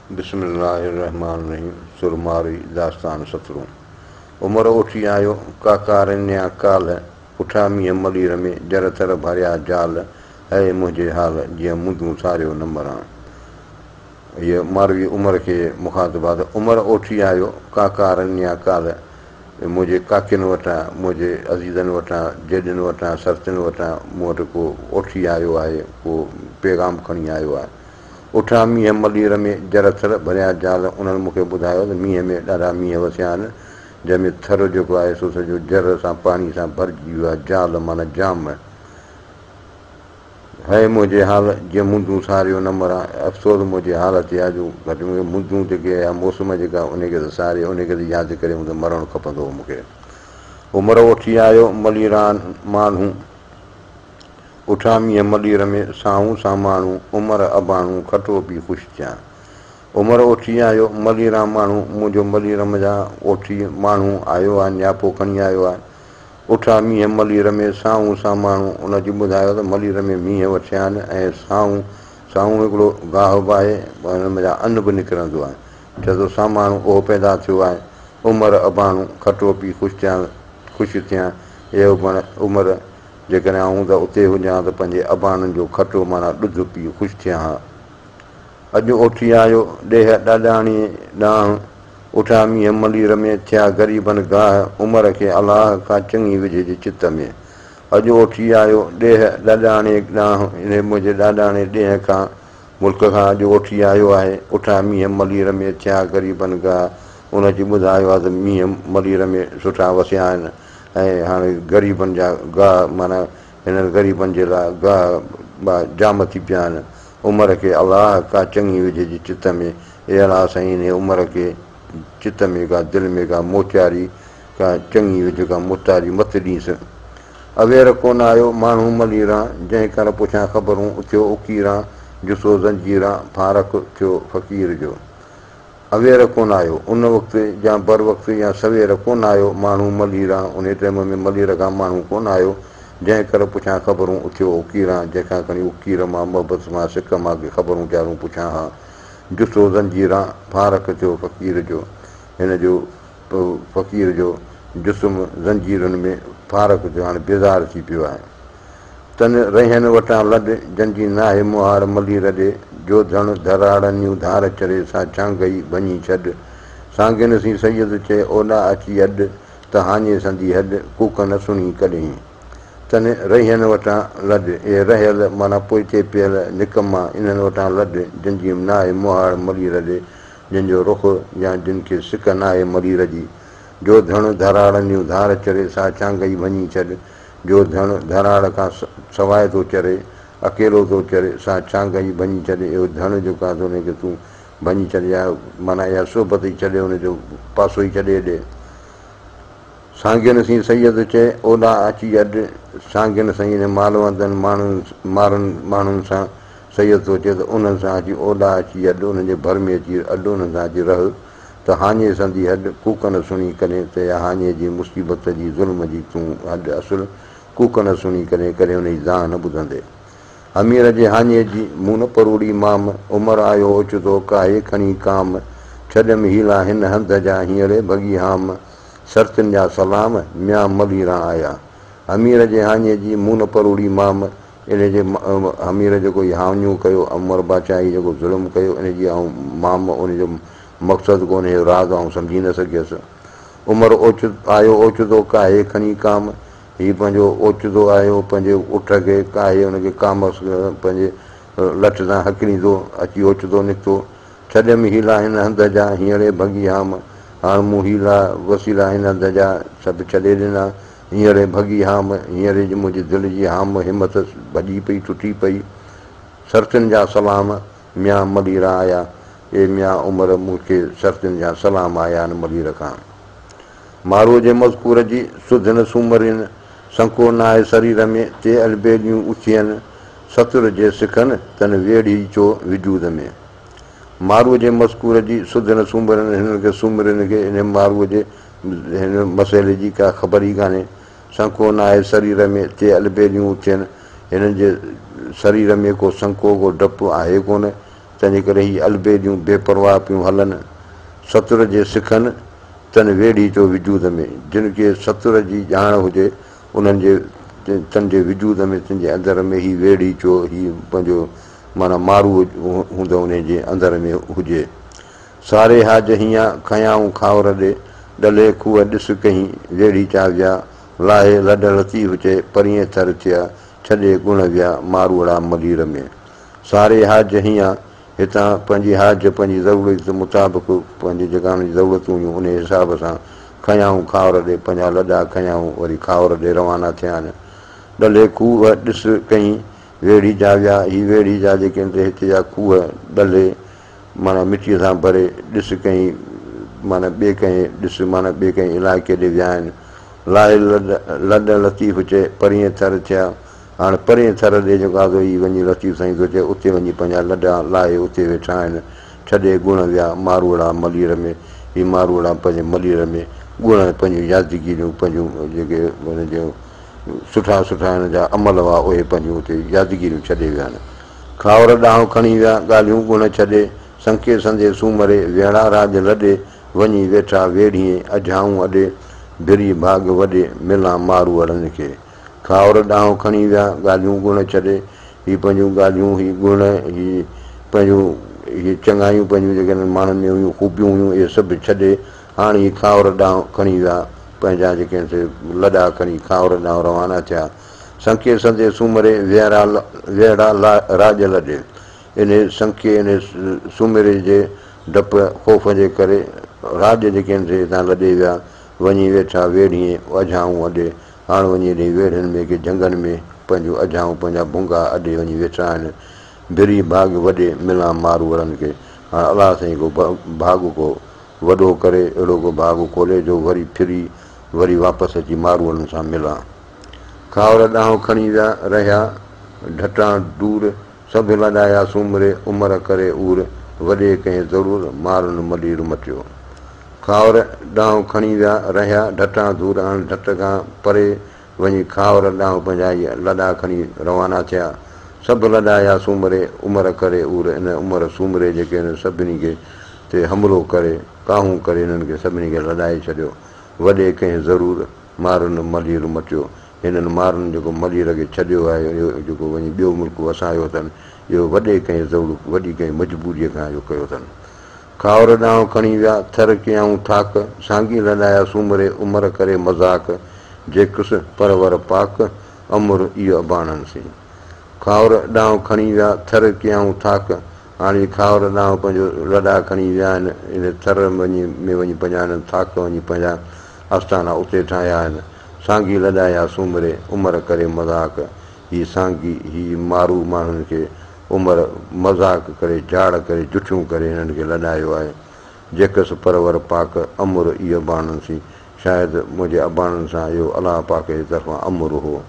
बिस्मिल्लाहिर्रहमानिर्रहीम। सुरमारी दास्तान सतरूं। उमर उठी आयो काका रन्या काल, उठा मींहं मलीर में जर थर भरिया जाल, है मुंहिंजे हाल जीअं मुंदूं सारियो न मरां। हीअ मारवी उमर खे मुखातिबा त उमर उठी आयो काका रन्या काल, मुंहिंजे काकियुनि वटां, मुंहिंजे अज़ीज़नि वटां, जेॾियुनि वटां, सरतियुनि वटां मूं वटि को उठी आयो आहे, को पैगाम खणी आयो आहे। उठा मींहं मलीर में जर थर भरिया जाल, उन्हनि मूंखे ॿुधायो त मींहं में ॾाढा मींहं वसिया आहिनि, जंहिंमें थर जेको आहे सो सॼो जर सां पाणी सां भरिजी वियो आहे। जाल माना जाम है मुंहिंजे हाल जीअं मुंदूं सारियो न मरां। अफ़सोस मुंहिंजे हाल ते आहे जो घटि में घटि मुंदूं जेके आहे मौसम जेका उनखे त सारे उनखे त यादि करे त मरणु खपंदो हो मूंखे। उमर उठी आयो मलीरान माण्हू, उठा मींहं मलीर में साऊं सां माण्हू, उमर अबाणू खटो पी ख़ुशि थियां। उमर उठी आयो मलीरा माण्हू, मुंहिंजो मलीरम जा ओठी माण्हू आयो आहे, नियापो खणी आयो आहे। उठा मींहं मलीर में साऊं सां माण्हू, उनजी ॿुधायो त मलीर में मींहं वठिया आहिनि ऐं साऊं साऊं हिकिड़ो गाहु बि आहे, हुन जा अन्न बि निकिरंदो आहे। चए थो सामाणू उहो पैदा थियो आहे। उमर अबाणू खटो पी ख़ुशि थियां। हे उमर जेकॾहिं आऊं त उते हुजां त पंहिंजे अबाणनि जो खटो माना ॾुध पी ख़ुशि थियां हा। अॼु उठी आयो ॾेह ॾाॾाणी ॾांहुं, उठा मींहं मलीर में थिया ग़रीबनि गाह, उमर खे अलाह खां चङी विझिजे चित में। अॼु उठी आयो ॾेह ॾाॾाणे ॾांहुं, इन मुंहिंजे ॾाॾाणे ॾेह खां मुल्क खां अॼु उठी आयो आहे। उठा मींहं मलीर में थिया ग़रीबनि गाह, उनजी ॿुधायो आहे त मींहं मलीर में सुठा वसिया आहिनि ऐं हाणे ग़रीबनि जा गाह माना हिननि ग़रीबनि जे लाइ गाह जाम थी पिया आहिनि। उमर खे अलाह का चङी विझिजे चित में। हे अलाह साईं इन उमर खे चित में का दिलि में का मोचारी का चङी विझ का मुतारी मत ॾींसि। अवेर कोन आयो माण्हू मलीरां, जंहिं कर पुछां ख़बरूं थियो उकीरां, जुसो ज़ंजीरां फारक थियो फ़क़ीर जो। अवेर कोन आयो उन वक़्तु या बर वक़्तु या सवेर कोन आयो माण्हू मलीरां, उन टाइम में मलीर खां माण्हू कोन आयो, जंहिं कर पुछां ख़बरूं उथियो उकीरां, जंहिंखां खणी उकीर मां मोहबत मां सिक मां ख़बरूं चारूं पुछां हा। जुसो ज़ंजीरां फारक थियो फ़क़ीर जो, हिन जो फ़क़ीर जो जुस्म ज़ंजीरुनि में फारक थियो, हाणे बेज़ार थी पियो आहे। तन रहनि वटां लॾ जंहिंजी नाहे मुहार मलीर ॾे, जो धण धराड़नियूं धार चरे सा चांगई भञी छॾ। सांगिन सी सैयद चए ओॾा अची अॾ, त हाञे संदी हॾ कूक न सुणी कॾहिं। तन रहनि वटां लॾ, ए रहियल माना पोइते पियल निकमा इन्हनि वटां लॾ, जंहिंजी नाहे मुहार मलीर ॾे, जंहिंजो रुख या जिन खे सिक नाहे मलीर जी। जो धण धराड़नियूं धार चरे सा चांगई भञी छॾ, जो धण धराड़ खां सवाइ थो चरे, अकेलो थो चरे, सा चांगई भञी छॾ, इहो धण जेको आहे उनखे तूं भञी छॾ, या माना इहा सोबत ई छॾे, हुनजो पासो ई छॾे ॾे। सांगिन सी सैयद चए ओॾा अची अॾ, सांगिन साईं मालवंदनि माण्हुनि सां सैयद थो चए त उन्हनि सां अची ओॾा अची अॾ, उन्हनि जे भर में अची अॾ, उन्हनि सां अची रह, त हाञे संदी हॾ कूक न सुणी कॾहिं, त इहा हाञे जी मुसीबत जी ज़ुल्म जी तूं हॾ असुल कूक न सुणी कॾहिं, कॾहिं हुनजी ज़ाह न ॿुधंदे। अमीर जे हाञे जी मूं न परूड़ी माम, उमर आयो ओचितो काहे खणी काम, छॾियमि हीला हिन हंध जा हींअर भॻी हाम, सरतियुनि जा सलाम म्या मलीरां आया। अमीर जे हाञे जी मूं न परूड़ी माम, इन जे अमीर जेको हाञियूं कयो, उमर बादशाही जेको ज़ुल्म कयो, इन जी ऐं माम उनजो मक़सदु कोन्हे, राज़ आउं सम्झी न सघियसि। उमर आयो ओचितो काहे खणी काम, हीउ पंहिंजो ओचितो आयो पंहिंजे उठ खे काहे हुनखे कामस पंहिंजे लठ सां हकिड़ींदो, अची ओचितो निकितो। छॾियमि हीला हिन हंध जा हींअर भॻी हाम, हाणे मूं हीला वसीला हिन हंध जा सभु छॾे ॾिना, हींअर भॻी हाम, हींअर मुंहिंजी दिलि जी हाम हिमत भॼी पई टुटी पई। सरतियुनि जा सलाम म्या मलीर आया, ए म्या उमर मूंखे सरतियुनि जा सलाम आया आहिनि मलीर खां। मारूअ जे मज़कूर जी सुध न सूमरिन, संको न आहे शरीर में ते अलबेलियूं उथियनि, सतुर जे सिखनि तन वेड़ी चो विजूद में। मारूअ जे मज़कूर जी सुध न सूमरनि, हिननि खे सूमरनि खे इन मारूअ जे हिन मसइले जी का ख़बर ई कान्हे। संको न आहे शरीर में ते अलबेलियूं उथियनि, हिननि जे शरीर में को संको को डपु आहे कोन, तंहिंजे करे हीअ अलबे जूं बेपरवाह पियूं हलनि। सतुर जे सिखनि तन वेड़ी चो विजूद में, जिन खे सतुर जी ॼाण हुजे उन्हनि जे तन जे विजूद में, तुंहिंजे अंदर में ही वेड़ी चो हीउ पंहिंजो माना मारू हूंदो उन जे अंदर में हुजे। सारे हाज हीअं खयाऊं खावर ॾे, डले खूह ॾिस कहीं वेड़ी चाविया, लाहे लॾ लतीफ़ चए परीअं थर थिया, छॾे गुण विया मारूड़ा मलीर में। सारे हाज हीअं हितां पंहिंजी हाज पंहिंजी ज़रूरत मुताबिक़ पंहिंजी जेका हुनजी ज़रूरतूं हुयूं उन हिसाब सां खयाऊं खावर ॾे, पंहिंजा लॾा खयाऊं वरी खावर ॾे रवाना थिया आहिनि। डले खूह ॾिस कहीं वेड़ी जाविया, ही वेड़ी जा जेके हिते जा खूह डले माना मिटीअ सां भरे, ॾिस कहीं माना ॿिए कंहिं ॾिस माना ॿिए कंहिं इलाइक़े ॾे विया आहिनि। लाहे लॾ लतीफ़ चए परीअं थर थिया, हाणे परीअं थर ॾे जेको आहे हीअ वञी लतीफ़ साईं थो चए उते वञी पंहिंजा लॾा लाहे उते वेठा आहिनि। छॾे गुण विया मारूड़ा मलीर में, हीअ मारूड़ा पंहिंजे मलीर में गुण पंहिंजूं यादगिरियूं पंहिंजूं जेके हुन जूं सुठा सुठा हिन जा अमल हुआ उहे पंहिंजूं हुते यादगिरियूं छॾे विया आहिनि। खावर ॾांहुं खणी विया ॻाल्हियूं गुण छॾे, संखे संदे सूमरे वेड़ा राज लॾे, वञी वेठा वेड़ीअ अझाऊं अॾे, भिरी भाग वॾे मिलां मारू अड़नि खे। खावर ॾांहुं खणी विया ॻाल्हियूं गुण छॾे, हीअ पंहिंजूं ॻाल्हियूं हीअ गुण हीअ पंहिंजूं हीअ चङायूं पंहिंजूं जेके माण्हुनि में हुयूं ख़ूबियूं हुयूं इहे सभु छॾे हाणे हीअ खावर ॾांहुं खणी विया पंहिंजा जेके लॾा खणी खावर ॾांहुं रवाना थिया। संखे संदे सूमरे वेड़ा राज लॾे, इन संखे इन सूमरे जे डप ख़ौफ़ जे करे राज जेके आहिनि हितां लॾे विया, वञी वेठा वेड़ीअ अझाऊं अॾे, हाणे वञी हेॾे वेड़ियुनि में की जंगनि में पंहिंजूं अझाऊं पंहिंजा भुंगा अॾे वञी वेठा आहिनि। भिरी भाग वॾे मिलां मारू वरनि खे, हाणे अलाह साईं को भाग को वॾो करे अहिड़ो को भाग खोले जो वरी फिरी वरी वापसि अची मारूअनि सां मिलां। खावर ॾांहुं खणी विया रहिया ढटां दूर, सभु लॾाया सूमरे उमिरि करे उर, वॾे कंहिं ज़रूरु मारुनि मलीर मटियो। खावर ॾांहुं खणी विया रहिया ढटां दूर, हाणे ढट खां परे वञी खावर ॾांहुं पंहिंजा इहे लॾा खणी रवाना थिया। सभु लॾाया सूमरे उमिरि करे उर, इन उमिरि सूमरे जेके आहिनि सभिनी खे ते हमिलो करे काहूं करे हिननि खे सभिनी खे लॾाए छॾियो। वॾे कंहिं ज़रूरु मारुनि मलीर मटियो, हिननि मारुनि जेको मलीर खे छॾियो आहे इहो जेको वञी ॿियो मुल्क वसायो अथनि, इहो वॾे कंहिं ज़रूरु वॾी कंहिं मजबूरीअ खां इहो कयो अथनि। खावर ॾांहुं खणी विया थर कयाऊं थाक, सांगी लॾाया सूमरे उमिरि करे मज़ाक, जेकुस परवर पाक अमुर इहो अबाणनि सी। खावर ॾांहुं खणी विया थर कयाऊं थाक, हाणे खावर ॾांहुं पंहिंजो लॾा खणी विया आहिनि इन थर में वञी पंहिंजा हिननि थाक वञी पंहिंजा आस्थाना उते ठाहिया आहिनि। सांगी लॾाया सूमरे उमिरि करे मज़ाक, हीअ सांगी हीअ मारू माण्हुनि खे उमिरि मज़ाक करे झाड़ करे जुठियूं करे हिननि खे लॾायो आहे। जेकसि परवर पाक अमुर इहो बाणनि सी, शायदि मुंहिंजे अबाणनि सां इहो अलाह पाक जे तरफ़ां अमुर हो।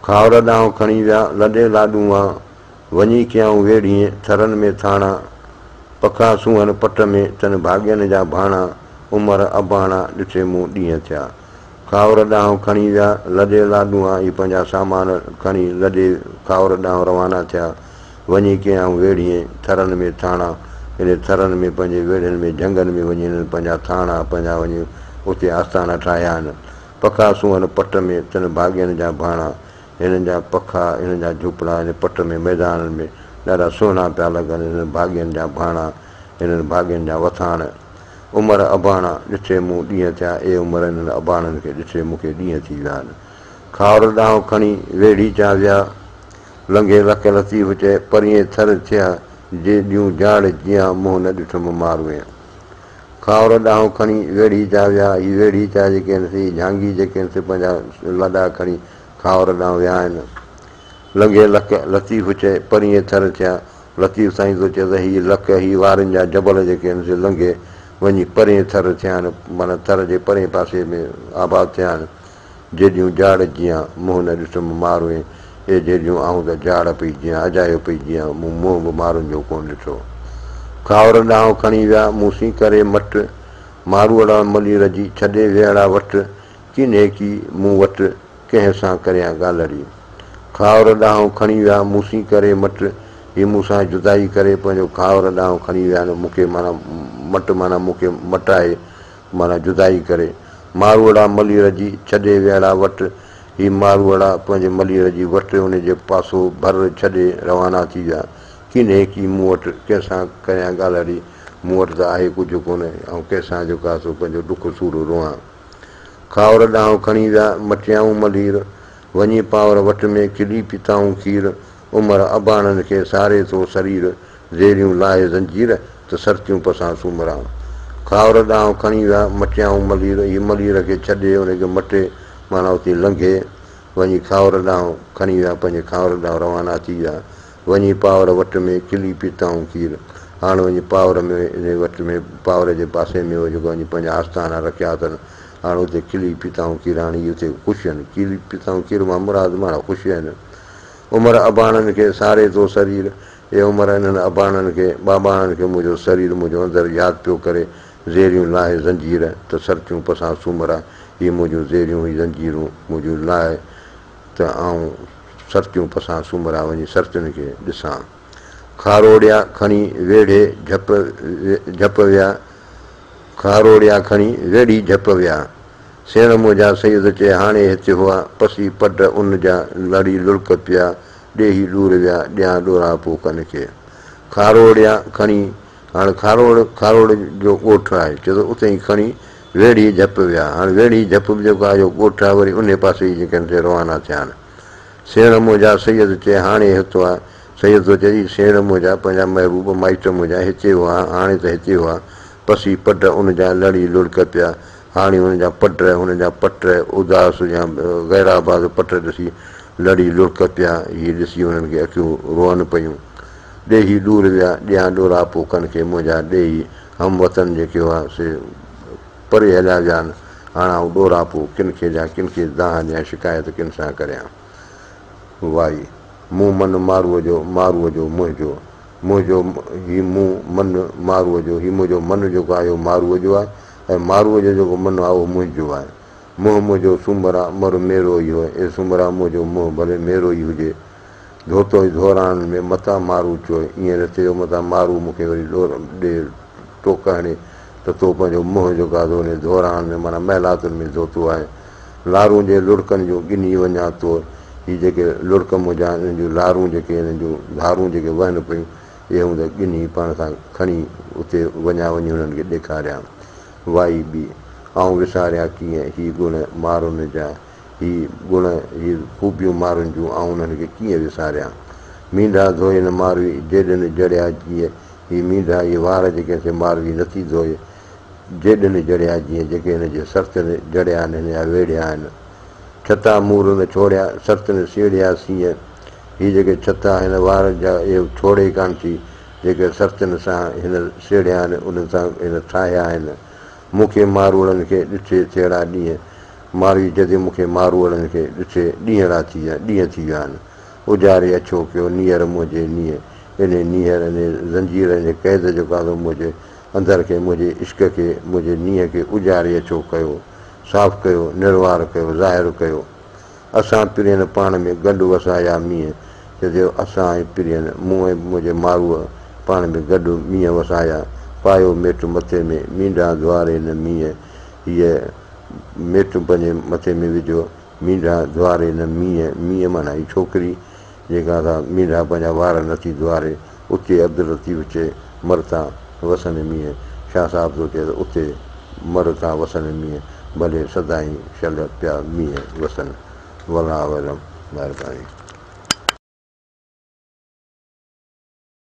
खावर ॾांहुं खणी विया लॾे लाॾूं आ, वञी कयाऊं वेड़ीअ थरनि में थाणा, पखा सूहनि पट में तन भाॻियनि जा भाणा, उमिरि अबाणा ॾिठे मूं ॾींहं थिया। खावर ॾांहुं खणी विया लॾे लाॾूं आ, इहे पंहिंजा सामान खणी लॾे खावर ॾांहुं रवाना थिया। वञी कयाऊं वेड़ीअ थरनि में थाणा, इन थरनि में पंहिंजे वेड़ियुनि में झंगनि में वञी हिननि पंहिंजा थाणा पंहिंजा वञी उते आस्थाना ठाहिया आहिनि। पखा सूहनि पट में तन भाॻियनि जा भाणा, हिननि जा पखा हिननि जा झूपड़ा हिन पट में मैदाननि में ॾाढा सुहिणा पिया लॻनि, हिननि भाॻियनि जा भाणा हिननि भाॻियनि जा वथाण। उमिरि अबाणा ॾिठे मूं ॾींहं थिया, ए उमिरि हिननि अबाणनि खे ॾिठे मूंखे ॾींहं थी विया आहिनि। खावर ॾांहुं खणी वेड़ी चा विया, लंघे लख लतीफ़ चए परीअं थर थिया, जे ॾियूं झाड़ जीअं मुंहुं न ॾिठुमि मारूं। खावर ॾांहुं खणी वेड़ी चा विया, हीअ वेड़ी चा जेके आहिनि झांगी जेके आहिनि पंहिंजा लॾा खणी खावर ॾांहुं विया आहिनि। लंघे लख लतीफ़ चए परीअं थर थिया, लतीफ़ साईं थो चए त हीअ लख हीअ वारनि जा जबल जेके आहिनि से लंघे वञी परे थर थिया आहिनि, माना थर जे परे पासे में आबाद थिया आहिनि। जेॾियूं झाड़ जीअं मुंहुं न ॾिठुमि मारूं, ए जेॾियूं आऊं त झाड़ पई जीअं अजायो पई जीअं मूं मुंहुं बि मारुनि जो कोन ॾिठो। खावर ॾांहुं खणी विया मूंसी करे मट, मारूअड़ा मलीर जी छॾे वेड़ा वटि, किने की मूं वटि कंहिं सां करियां ॻाल्हड़ी। खावर ॾांहुं खणी विया मूंसी करे मट, हीअ मूंसां जुदाई करे पंहिंजो खावर ॾांहुं खणी विया आहिनि मूंखे माना माना मूंखे मटाए माना जुदाई करे मारवड़ा मलीर जी छॾे वियड़ा वटि हीअ मारवड़ा पंहिंजे मलीर जी वटि उनजे पासो भर छॾे रवाना थी विया किने की मूं वटि कंहिंसां कयां ॻाल्हि मूं वटि त आहे कुझु कोन्हे ऐं कंहिंसां जेको आहे सो पंहिंजो डुख सूर रोआं खावर ॾांहुं खणी विया मटियाऊं मलीर वञी पावर वटि में खिली पिताऊं खीर उमिरि अबाणनि खे सारे थो शरीर ज़ेरियूं लाहे ज़ंजीर त सरतियूं पसां सूमरां खावर ॾांहुं खणी विया मटियाऊं मलीर हीअ मलीर खे छॾे हुनखे मटे माना उते लंघे वञी खावर ॾांहुं खणी विया पंहिंजे खावर ॾांहुं रवाना थी विया वञी पावर वटि में खिली पिताऊं खीर हाणे वञी पावर में इन वटि में पावर जे पासे में उहो जेको वञी पंहिंजा आस्थाना रखिया अथनि हाणे उते खिली पिताऊं खीर हाणे इहे उते ख़ुशि आहिनि खिली पिताऊं खीर मां मुराद माना ख़ुशि आहिनि उमिरि अबाणनि खे सारे थो शरीर हे उमिरि हिननि अबाणनि खे बाबाणनि खे मुंहिंजो शरीर मुंहिंजो अंदरि यादि पियो करे ज़ेरियूं लाहे ज़ंजीर त सरतियूं पसां सूमरा हीअ मुंहिंजूं ज़ेरियूं ही ज़ंजीरूं मुंहिंजूं लाहे त आऊं सरतियूं पसां सूमरा वञी सरतियुनि खे ॾिसां खारोड़िया खणी वेढ़े झप विया खारोड़िया खणी वेड़ी झप विया सेण मुंहिंजा सैद चए हाणे हिते हुआ पसी पट उन जा लड़ी लुड़क पिया ॾेही ॾूर विया ॾियां ॾोरा पोकनि खे खारोड़िया खणी हाणे खारोड़ जो ॻोठु आहे चए थो उते ई खणी वेड़ी झप विया हाणे वेड़ी झप बि जेको आहे ॻोठु आहे वरी उन पासे ई जेके आहिनि रवाना थिया आहिनि सेण मुंहिंजा सैद चए हाणे हिते आहे सैद थो चए सेण मुंहिंजा पंहिंजा महबूब माइट मुंहिंजा हिते हुआ हाणे त हिते हुआ पसी पट उन जा लड़ी लुड़क पिया हाणे हुनजा पट उदास या गैराबाद पट ॾिसी लड़ी लुड़क पिया हीअ ॾिसी हुननि खे अखियूं रोअनि पियूं ॾेही ॾूर विया ॾियां ॾोरा पोकनि खे मुंहिंजा ॾेही हम वतन जेके हुआ से परे हलिया विया आहिनि हाणे आउं ॾोरा पोइ किन खे ॾियां किन खे दाह ॾियां शिकायत किन सां करियां वाई मूं मन मारूअ जो मुंहिंजो हीउ मूं मन मारूअ जो हीउ मुंहिंजो मन जेको आहे उहो मारूअ जो आहे ऐं मारूअ जो जेको मन आहे उहो मुंहिंजो आहे मुंहुं मुंहिंजो सूमरा मर मेरो ई हुओ ऐं सूमरा मुंहिंजो मुंहुं भले मेरो ई हुजे धोतो ई धोराण में मथां मारू चयो ईअं न थियो मथां मारू मूंखे वरी ॾे टोक हणे त तो पंहिंजो मुंहुं जेको आहे उन धोराण में माना महिलातुनि में धोतो आहे लारूं जे लुड़कनि जूं गिनी वञा तो हीअ जेके लुड़क मुंहिंजा हिननि जूं लारूं जेके हिननि जूं धारूं जेके वहनि पियूं इहे हूंदा गिनी पाण सां खणी उते वञा वञी हुननि खे ॾेखारियां वाई बि ऐं विसारिया कीअं हीअ गुण मारुनि जा हीअ ख़ूबियूं मारुनि जूं ऐं उन्हनि खे कीअं विसारियां मींढा धोए न मारवी जेॾनि जड़िया जीअं हीअ मींढा इहे वार जेके से मारवी नथी धोए जेॾनि जड़िया जीअं जेके हिन जे सर्तनि जड़िया आहिनि हिन जा वेड़िया आहिनि छता मूर न छोड़िया सर्तनि सीड़िया सीअं हीअ जेके छता हिन वार जा इहे छोड़े कान थी जेके सर्तनि सां हिन सेड़िया आहिनि उन्हनि सां हिन ठाहिया आहिनि मूंखे मारूड़नि खे ॾिठे थियड़ा ॾींहं मारवी जॾहिं मूंखे मारूड़नि खे ॾिठे ॾींहंरा थी विया थी विया आहिनि उजारे अछो कयो नीहर मुंहिंजे नीह इन नीहर इन ज़ंजीर इन क़ैद जेको आहे मुंहिंजे अंदरि खे मुंहिंजे इश्क खे मुंहिंजे नीह खे उजारे अछो कयो साफ़ु कयो निर्वार कयो ज़ाहिरु कयो असां पिरियनि पाण में गॾु वसाया मींहं चइजो असां ऐं पिरियनि मूं ऐं मुंहिंजे मारूअ पाण में गॾु मींहं वसाया पायो मेटु मथे में मींढा द्वारे न मींहं हीअ मेटु पंहिंजे मथे में विझो मींढा द्वारे न मींहं माना हीअ छोकिरी जेका था मींढा पंहिंजा वार नथी द्वारे उते अब्दुल चए मरता वसनि मींहं शाह साहिब थो चए त उते मरता वसनि मींहं भले सदाईं शल पिया मींहं वसनि वला वलम महिरबानी